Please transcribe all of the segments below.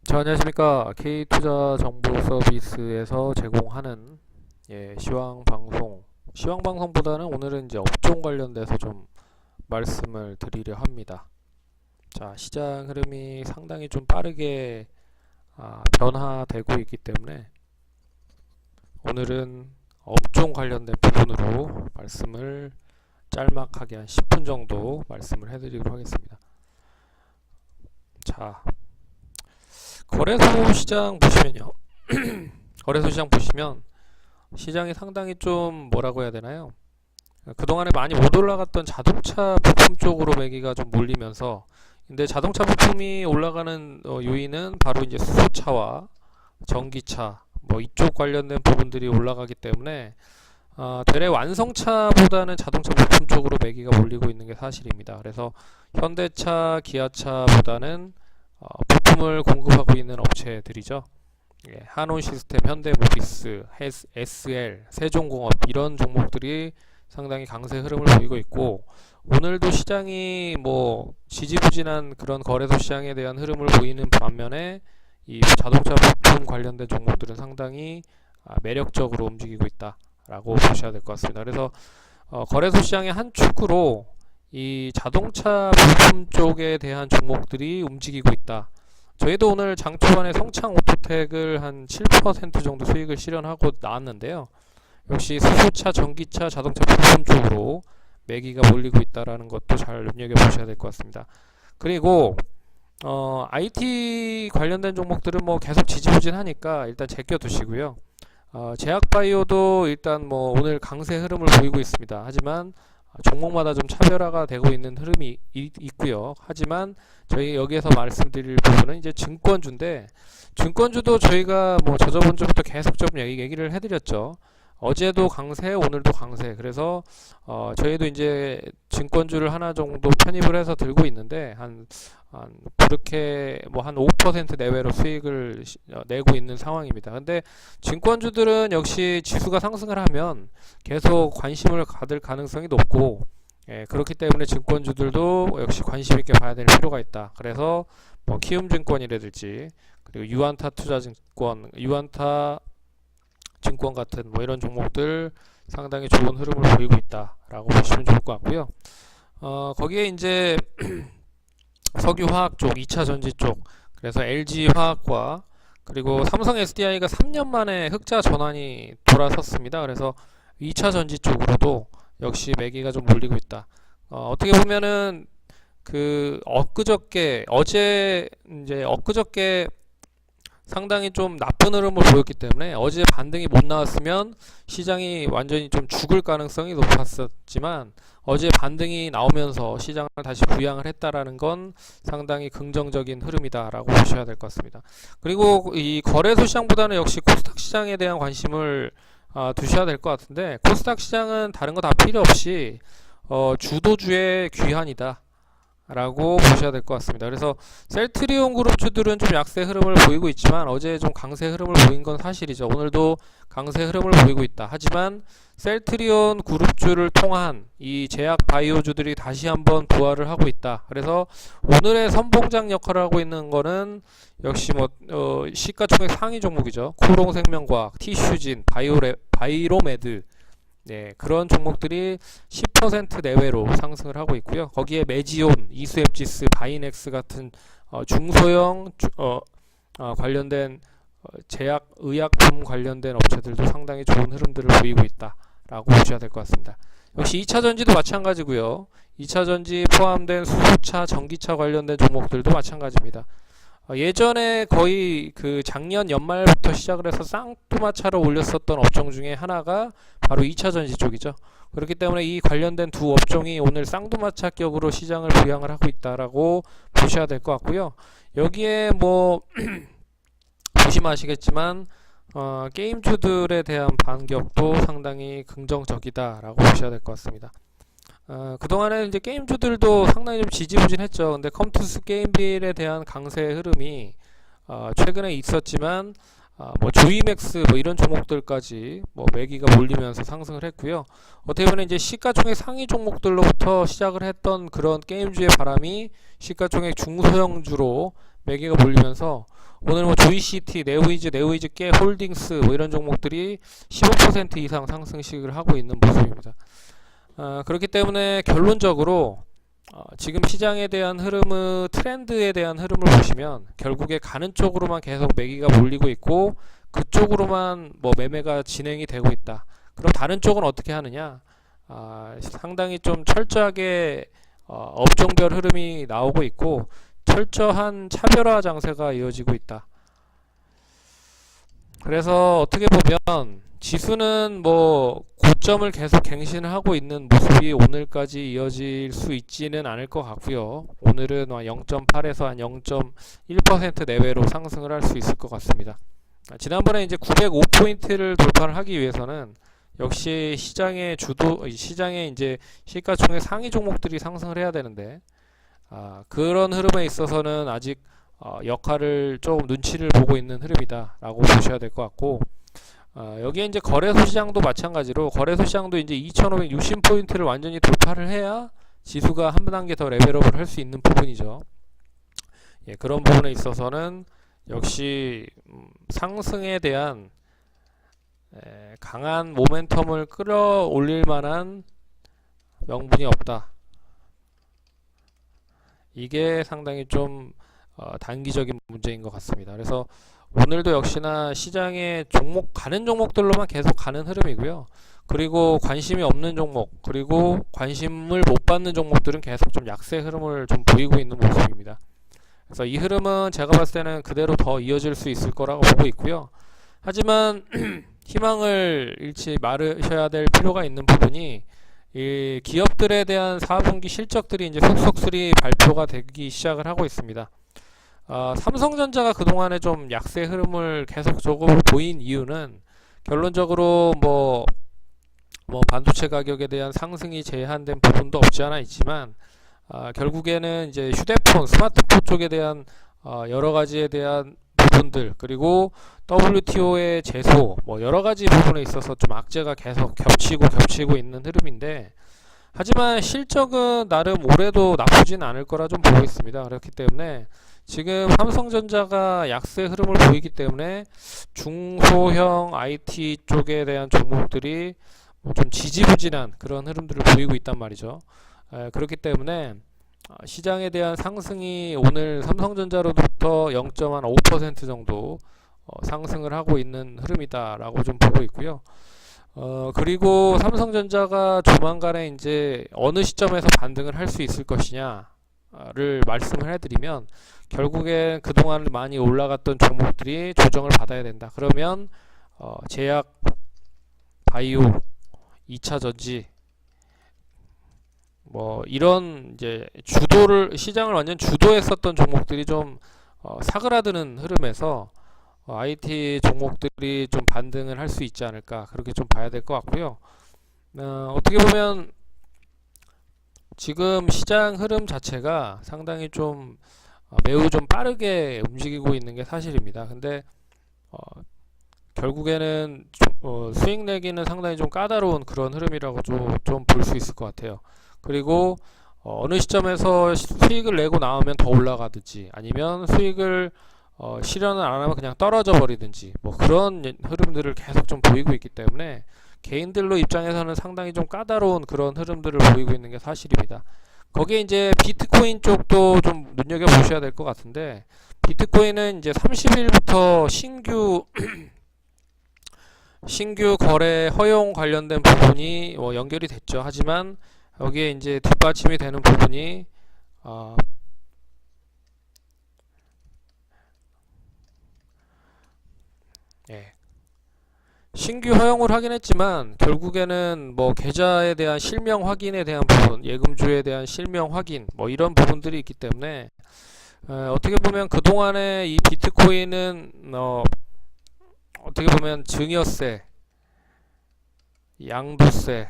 자, 안녕하십니까. K투자 정보 서비스에서 제공하는 시황방송보다는 오늘은 이제 업종 관련돼서 좀 말씀을 드리려 합니다. 자, 시장 흐름이 상당히 좀 빠르게 변화되고 있기 때문에 오늘은 업종 관련된 부분으로 말씀을 짤막하게 한 10분 정도 말씀을 해드리도록 하겠습니다. 자, 거래소 시장 보시면요. 거래소 시장 보시면 시장이 상당히 좀 뭐라고 해야 되나요? 그동안에 많이 못 올라갔던 자동차 부품 쪽으로 매기가 좀 몰리면서, 근데 자동차 부품이 올라가는 요인은 바로 이제 수소차와 전기차 뭐 이쪽 관련된 부분들이 올라가기 때문에 되레 완성차보다는 자동차 부품 쪽으로 매기가 몰리고 있는 게 사실입니다. 그래서 현대차, 기아차보다는 부품을 공급하고 있는 업체들이죠. 한온시스템, 현대모비스, SL, 세종공업 이런 종목들이 상당히 강세 흐름을 보이고 있고, 오늘도 시장이 뭐 지지부진한 그런 거래소 시장에 대한 흐름을 보이는 반면에 이 자동차 부품 관련된 종목들은 상당히 매력적으로 움직이고 있다라고 보셔야 될 것 같습니다. 그래서 거래소 시장의 한 축으로 이 자동차 부품 쪽에 대한 종목들이 움직이고 있다. 저희도 오늘 장 초반에 성창 오토텍을 한 7% 정도 수익을 실현하고 나왔는데요. 역시 수소차, 전기차, 자동차 부품 쪽으로 매기가 몰리고 있다라는 것도 잘 눈여겨보셔야 될 것 같습니다. 그리고 IT 관련된 종목들은 뭐 계속 지지부진하니까 일단 제껴두시고요. 제약바이오도 일단 뭐 오늘 강세 흐름을 보이고 있습니다. 하지만 종목마다 좀 차별화가 되고 있는 흐름이 있고요. 하지만 저희 여기에서 말씀드릴 부분은 이제 증권주인데, 증권주도 저희가 뭐 저저번 주부터 계속 좀 얘기를 해드렸죠. 어제도 강세, 오늘도 강세. 그래서 저희도 이제 증권주를 하나 정도 편입을 해서 들고 있는데 그렇게 뭐 한 5% 내외로 수익을 내고 있는 상황입니다. 근데 증권주들은 역시 지수가 상승을 하면 계속 관심을 가질 가능성이 높고, 그렇기 때문에 증권주들도 역시 관심 있게 봐야 될 필요가 있다. 그래서 뭐 키움증권이라든지 그리고 유안타 증권 같은 뭐 이런 종목들 상당히 좋은 흐름을 보이고 있다라고 보시면 좋을 것 같고요. 거기에 이제 석유화학 쪽, 2차 전지 쪽, 그래서 LG화학과 그리고 삼성 SDI가 3년 만에 흑자 전환이 돌아섰습니다. 그래서 2차 전지 쪽으로도 역시 매기가 좀 몰리고 있다. 어떻게 보면은 어제 엊그저께 상당히 좀 나쁜 흐름을 보였기 때문에 어제 반등이 못 나왔으면 시장이 완전히 좀 죽을 가능성이 높았었지만, 어제 반등이 나오면서 시장을 다시 부양을 했다라는 건 상당히 긍정적인 흐름이다라고 보셔야 될 것 같습니다. 그리고 이 거래소 시장보다는 역시 코스닥 시장에 대한 관심을 두셔야 될 것 같은데, 코스닥 시장은 다른 거 다 필요 없이 주도주의 귀환이다 라고 보셔야 될 것 같습니다. 그래서 셀트리온 그룹주들은 좀 약세 흐름을 보이고 있지만 어제 좀 강세 흐름을 보인 건 사실이죠. 오늘도 강세 흐름을 보이고 있다. 하지만 셀트리온 그룹주를 통한 이 제약 바이오주들이 다시 한번 부활을 하고 있다. 그래서 오늘의 선봉장 역할을 하고 있는 거는 역시 뭐 시가총액 상위 종목이죠. 코롱생명과학, 티슈진, 바이로메드, 그런 종목들이 10% 내외로 상승을 하고 있고요. 거기에 메지온, 이수앱지스, 바이넥스 같은 중소형 관련된 제약, 의약품 관련된 업체들도 상당히 좋은 흐름들을 보이고 있다라고 보셔야 될 것 같습니다. 역시 2차전지도 마찬가지고요. 2차전지 포함된 수소차, 전기차 관련된 종목들도 마찬가지입니다. 예전에 거의 그 작년 연말부터 시작을 해서 쌍뚜마차로 올렸었던 업종 중에 하나가 바로 2차전지 쪽이죠. 그렇기 때문에 이 관련된 두 업종이 오늘 쌍두마차격으로 시장을 부양을 하고 있다라고 보셔야 될 것 같고요. 여기에 뭐 보시면 아시겠지만 게임주들에 대한 반격도 상당히 긍정적이다라고 보셔야 될 것 같습니다. 그동안에 이제 게임주들도 상당히 좀 지지부진했죠. 근데 컴투스 게임빌에 대한 강세 흐름이 최근에 있었지만 뭐 조이맥스 뭐 이런 종목들까지 뭐 매기가 몰리면서 상승을 했고요. 어떻게 보면 이제 시가총액 상위 종목들로부터 시작을 했던 그런 게임주의 바람이 시가총액 중소형주로 매기가 몰리면서 오늘 뭐 조이시티, 네오이즈 깨, 홀딩스 뭐 이런 종목들이 15% 이상 상승식을 하고 있는 모습입니다. 그렇기 때문에 결론적으로 지금 시장에 대한 트렌드에 대한 흐름을 보시면 결국에 가는 쪽으로만 계속 매기가 몰리고 있고 그쪽으로만 뭐 매매가 진행이 되고 있다. 그럼 다른 쪽은 어떻게 하느냐? 상당히 좀 철저하게 업종별 흐름이 나오고 있고 철저한 차별화 장세가 이어지고 있다. 그래서 어떻게 보면 지수는 뭐 고점을 계속 갱신을 하고 있는 모습이 오늘까지 이어질 수 있지는 않을 것 같고요. 오늘은 0.8에서 한 0.1% 내외로 상승을 할 수 있을 것 같습니다. 지난번에 이제 905포인트를 돌파를 하기 위해서는 역시 시장의 이제 시가총액 상위 종목들이 상승을 해야 되는데 그런 흐름에 있어서는 아직 역할을 조금 눈치를 보고 있는 흐름이다 라고 보셔야 될 것 같고, 여기에 이제 거래소 시장도 마찬가지로 거래소 시장도 이제 2560포인트를 완전히 돌파를 해야 지수가 한 단계 더 레벨업을 할 수 있는 부분이죠. 예, 그런 부분에 있어서는 역시 상승에 대한 강한 모멘텀을 끌어올릴 만한 명분이 없다. 이게 상당히 좀 단기적인 문제인 것 같습니다. 그래서 오늘도 역시나 시장의 가는 종목들로만 계속 가는 흐름이고요. 그리고 관심이 없는 종목, 그리고 관심을 못 받는 종목들은 계속 좀 약세 흐름을 좀 보이고 있는 모습입니다. 그래서 이 흐름은 제가 봤을 때는 그대로 더 이어질 수 있을 거라고 보고 있고요. 하지만 희망을 잃지 말으셔야 될 필요가 있는 부분이 이 기업들에 대한 4분기 실적들이 이제 속속들이 발표가 되기 시작을 하고 있습니다. 삼성전자가 그동안에 좀 약세 흐름을 계속적으로 보인 이유는 결론적으로 뭐 반도체 가격에 대한 상승이 제한된 부분도 없지 않아 있지만 결국에는 이제 휴대폰, 스마트폰 쪽에 대한 여러 가지에 대한 부분들, 그리고 WTO의 제소, 뭐 여러 가지 부분에 있어서 좀 악재가 계속 겹치고 있는 흐름인데, 하지만 실적은 나름 올해도 나쁘진 않을 거라 좀 보고 있습니다. 그렇기 때문에 지금 삼성전자가 약세 흐름을 보이기 때문에 중소형 IT 쪽에 대한 종목들이 좀 지지부진한 그런 흐름들을 보이고 있단 말이죠. 그렇기 때문에 시장에 대한 상승이 오늘 삼성전자로부터 0.5% 정도 상승을 하고 있는 흐름이다라고 좀 보고 있고요. 그리고 삼성전자가 조만간에 이제 어느 시점에서 반등을 할 수 있을 것이냐를 말씀을 해드리면 결국에 그동안 많이 올라갔던 종목들이 조정을 받아야 된다. 그러면 제약, 바이오, 2차전지 뭐 이런 이제 시장을 완전 주도했었던 종목들이 좀 사그라드는 흐름에서 IT 종목들이 좀 반등을 할 수 있지 않을까, 그렇게 좀 봐야 될 것 같고요. 어떻게 보면 지금 시장 흐름 자체가 상당히 좀 매우 좀 빠르게 움직이고 있는 게 사실입니다. 근데 결국에는 수익 내기는 상당히 좀 까다로운 그런 흐름이라고 좀 볼 수 있을 것 같아요. 그리고 어느 시점에서 수익을 내고 나오면 더 올라가든지, 아니면 수익을 실현을 안 하면 그냥 떨어져 버리든지, 뭐 그런 흐름들을 계속 좀 보이고 있기 때문에 개인들로 입장에서는 상당히 좀 까다로운 그런 흐름들을 보이고 있는 게 사실입니다. 거기에 이제 비트코인 쪽도 좀 눈여겨보셔야 될 것 같은데, 비트코인은 이제 30일부터 신규 거래 허용 관련된 부분이 연결이 됐죠. 하지만 여기에 이제 뒷받침이 되는 부분이 신규 허용을 하긴 했지만 결국에는 뭐 계좌에 대한 실명 확인에 대한 부분, 예금주에 대한 실명 확인, 뭐 이런 부분들이 있기 때문에 어떻게 보면 그동안에 이 비트코인은 어떻게 보면 증여세, 양도세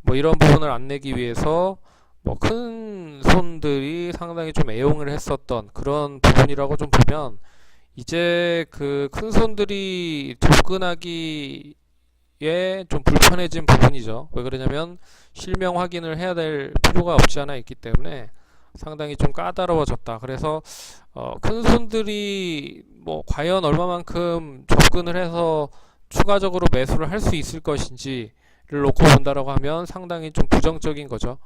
뭐 이런 부분을 안 내기 위해서 뭐 큰 손들이 상당히 좀 애용을 했었던 그런 부분이라고 좀 보면, 이제 그 큰 손들이 접근하기에 좀 불편해진 부분이죠. 왜 그러냐면 실명 확인을 해야 될 필요가 없지 않아 있기 때문에 상당히 좀 까다로워졌다. 그래서 큰 손들이 뭐 과연 얼마만큼 접근을 해서 추가적으로 매수를 할 수 있을 것인지를 놓고 본다라고 하면 상당히 좀 부정적인 거죠.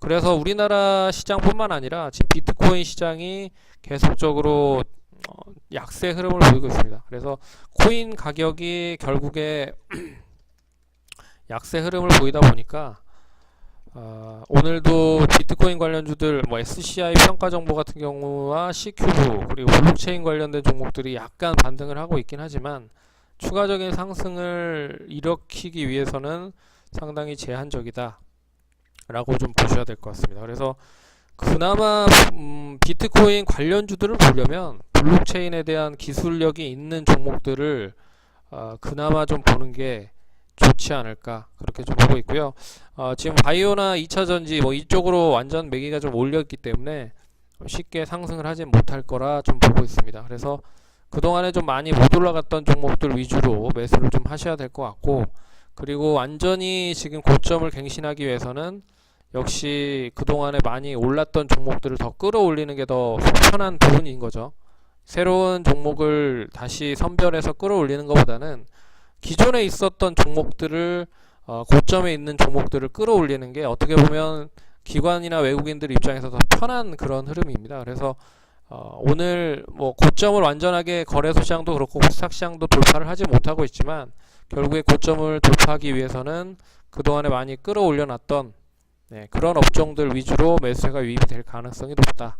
그래서 우리나라 시장뿐만 아니라 지금 비트코인 시장이 계속적으로 약세 흐름을 보이고 있습니다. 그래서 코인 가격이 결국에 약세 흐름을 보이다 보니까 오늘도 비트코인 관련주들 뭐 SCI 평가 정보 같은 경우와 C큐브 그리고 블록체인 관련된 종목들이 약간 반등을 하고 있긴 하지만 추가적인 상승을 일으키기 위해서는 상당히 제한적이다 라고 좀 보셔야 될 것 같습니다. 그래서 그나마 비트코인 관련주들을 보려면 블록체인에 대한 기술력이 있는 종목들을 그나마 좀 보는 게 좋지 않을까 그렇게 좀 보고 있고요. 지금 바이오나 2차전지 뭐 이쪽으로 완전 매기가 좀 올렸기 때문에 쉽게 상승을 하지 못할 거라 좀 보고 있습니다. 그래서 그동안에 좀 많이 못 올라갔던 종목들 위주로 매수를 좀 하셔야 될 것 같고, 그리고 완전히 지금 고점을 갱신하기 위해서는 역시 그동안에 많이 올랐던 종목들을 더 끌어올리는 게 더 편한 부분인 거죠. 새로운 종목을 다시 선별해서 끌어올리는 것보다는 기존에 있었던 종목들을 고점에 있는 종목들을 끌어올리는 게 어떻게 보면 기관이나 외국인들 입장에서 더 편한 그런 흐름입니다. 그래서 오늘 뭐 고점을 완전하게 거래소 시장도 그렇고 코스닥 시장도 돌파를 하지 못하고 있지만 결국에 고점을 돌파하기 위해서는 그동안에 많이 끌어올려 놨던 그런 업종들 위주로 매수세가 유입이 될 가능성이 높다.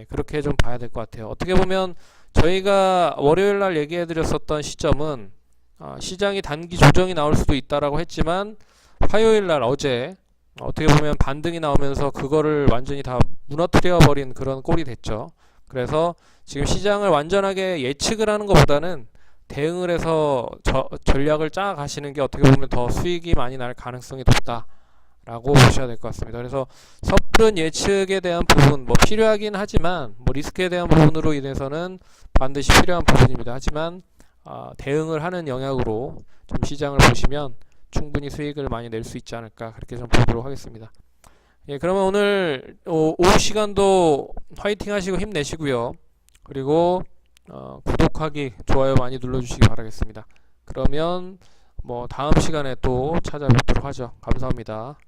그렇게 좀 봐야 될 것 같아요. 어떻게 보면 저희가 월요일날 얘기해 드렸었던 시점은 시장이 단기 조정이 나올 수도 있다라고 했지만 화요일날 어제 어떻게 보면 반등이 나오면서 그거를 완전히 다 무너뜨려 버린 그런 꼴이 됐죠. 그래서 지금 시장을 완전하게 예측을 하는 것보다는 대응을 해서 전략을 짜 가시는 게 어떻게 보면 더 수익이 많이 날 가능성이 높다 라고 보셔야 될 것 같습니다. 그래서 섣부른 예측에 대한 부분 뭐 필요하긴 하지만 뭐 리스크에 대한 부분으로 인해서는 반드시 필요한 부분입니다. 하지만 대응을 하는 영역으로 좀 시장을 보시면 충분히 수익을 많이 낼 수 있지 않을까 그렇게 좀 보도록 하겠습니다. 그러면 오늘 오후 시간도 화이팅 하시고 힘내시고요. 그리고 구독하기, 좋아요 많이 눌러주시기 바라겠습니다. 그러면 뭐 다음 시간에 또 찾아뵙도록 하죠. 감사합니다.